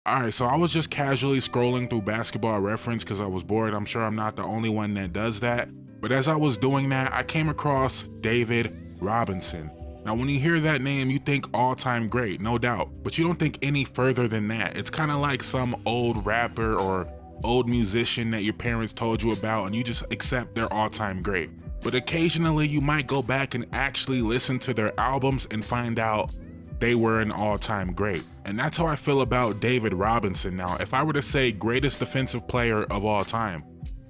Alright, so I was just casually scrolling through Basketball Reference because I was bored. I'm sure I'm not the only one that does that. But as I was doing that, I came across David Robinson. Now, when you hear that name, you think all-time great, no doubt. But you don't think any further than that. It's kind of like some old rapper or old musician that your parents told you about and you just accept they're all-time great. But occasionally you might go back and actually listen to their albums and find out they were an all-time great. And that's how I feel about David Robinson. Now, if I were to say greatest defensive player of all time,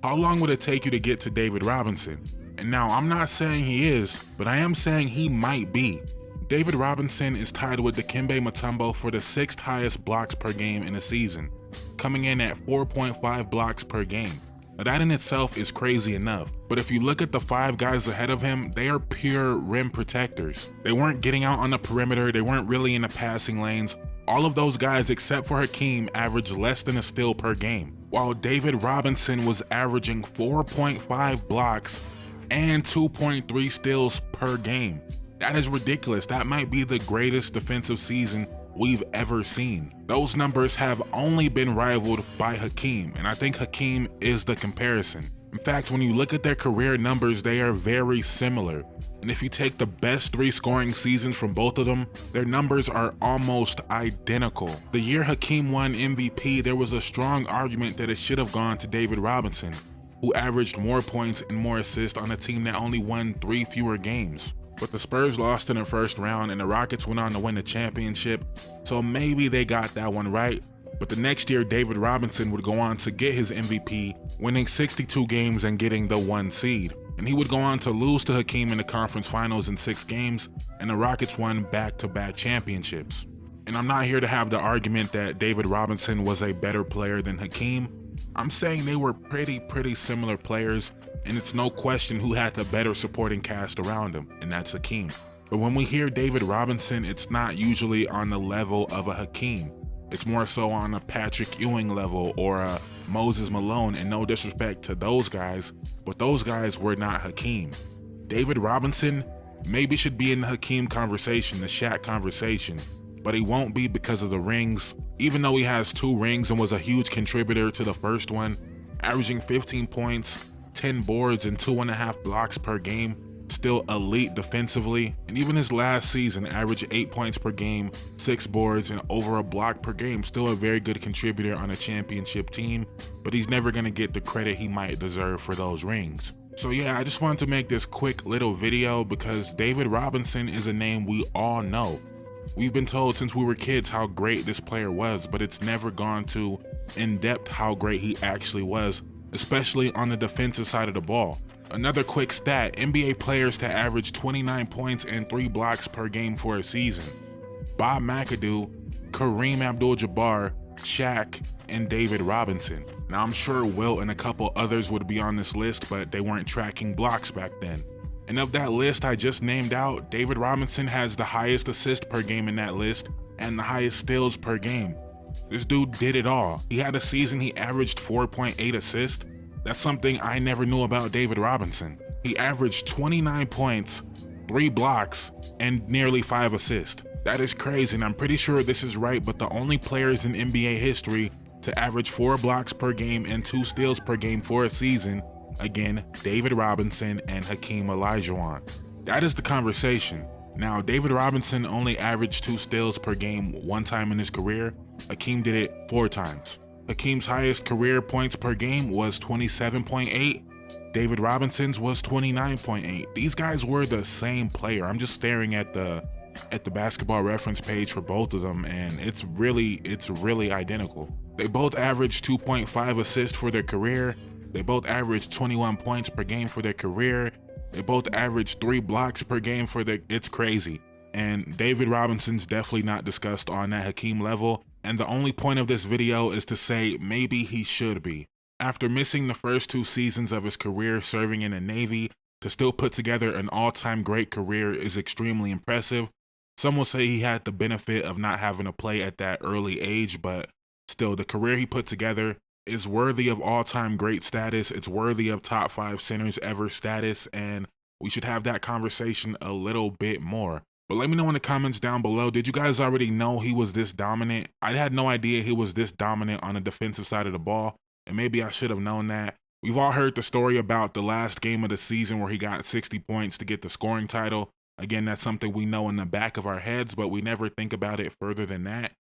how long would it take you to get to David Robinson? And now, I'm not saying he is, but I am saying he might be. David Robinson is tied with Dikembe Mutombo for the 6th highest blocks per game in a season, coming in at 4.5 blocks per game. Now that in itself is crazy enough, but if you look at the 5 guys ahead of him, they are pure rim protectors. They weren't getting out on the perimeter, they weren't really in the passing lanes. All of those guys except for Hakeem averaged less than a steal per game, while David Robinson was averaging 4.5 blocks and 2.3 steals per game. That is ridiculous. That might be the greatest defensive season we've ever seen. Those numbers have only been rivaled by Hakeem, and I think Hakeem is the comparison. In fact, when you look at their career numbers, they are very similar. And if you take the best 3 scoring seasons from both of them, their numbers are almost identical. The year Hakeem won MVP, there was a strong argument that it should have gone to David Robinson, who averaged more points and more assists on a team that only won 3 fewer games. But the Spurs lost in the first round and the Rockets went on to win the championship, so maybe they got that one right. But the next year, David Robinson would go on to get his MVP, winning 62 games and getting the 1 seed. And he would go on to lose to Hakeem in the conference finals in 6 games, and the Rockets won back-to-back championships. And I'm not here to have the argument that David Robinson was a better player than Hakeem. I'm saying they were pretty similar players, and it's no question who had the better supporting cast around him, and that's Hakeem. But when we hear David Robinson, it's not usually on the level of a Hakeem. It's more so on a Patrick Ewing level or a Moses Malone, and no disrespect to those guys, but those guys were not Hakeem. David Robinson maybe should be in the Hakeem conversation, the Shaq conversation, but he won't be because of the rings. Even though he has 2 rings and was a huge contributor to the first one, averaging 15 points, 10 boards, and 2.5 blocks per game, still elite defensively. And even his last season averaged 8 points per game, 6 boards, and over a block per game, still a very good contributor on a championship team, but he's never gonna get the credit he might deserve for those rings. So yeah, I just wanted to make this quick little video because David Robinson is a name we all know. We've been told since we were kids how great this player was, but it's never gone to in depth how great he actually was, especially on the defensive side of the ball. Another quick stat, NBA players to average 29 points and 3 blocks per game for a season: Bob McAdoo, Kareem Abdul-Jabbar, Shaq, and David Robinson. Now I'm sure Wilt and a couple others would be on this list, but they weren't tracking blocks back then. And of that list I just named out, David Robinson has the highest assist per game in that list and the highest steals per game. This dude did it all. He had a season he averaged 4.8 assists. That's something I never knew about David Robinson. He averaged 29 points, 3 blocks, and nearly 5 assists. That is crazy, and I'm pretty sure this is right, but the only players in NBA history to average 4 blocks per game and 2 steals per game for a season, again, David Robinson and Hakeem Olajuwon. That is the conversation. Now, David Robinson only averaged 2 steals per game 1 time in his career. Hakeem did it 4 times. Hakeem's highest career points per game was 27.8. David Robinson's was 29.8. These guys were the same player. I'm just staring at the Basketball Reference page for both of them, and it's really identical. They both averaged 2.5 assists for their career. They both averaged 21 points per game for their career. They both averaged 3 blocks per game for their, it's crazy. And David Robinson's definitely not discussed on that Hakeem level. And the only point of this video is to say maybe he should be. After missing the first 2 seasons of his career serving in the Navy, to still put together an all-time great career is extremely impressive. Some will say he had the benefit of not having to play at that early age, but still, the career he put together is worthy of all-time great status. It's worthy of top 5 centers ever status, and we should have that conversation a little bit more. But let me know in the comments down below, did you guys already know he was this dominant? I had no idea he was this dominant on the defensive side of the ball, and maybe I should have known that. We've all heard the story about the last game of the season where he got 60 points to get the scoring title. Again, that's something we know in the back of our heads, but we never think about it further than that.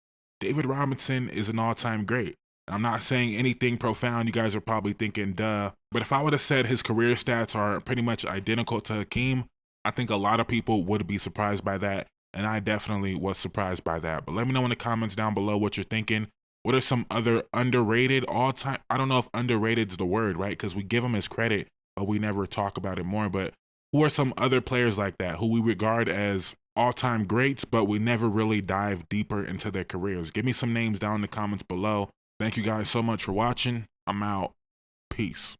David Robinson is an all-time great. I'm not saying anything profound. You guys are probably thinking, duh. But if I would have said his career stats are pretty much identical to Hakeem, I think a lot of people would be surprised by that. And I definitely was surprised by that. But let me know in the comments down below what you're thinking. What are some other underrated all-time? I don't know if underrated is the word, right? Because we give him his credit, but we never talk about it more. But who are some other players like that who we regard as all-time greats, but we never really dive deeper into their careers? Give me some names down in the comments below. Thank you guys so much for watching. I'm out. Peace.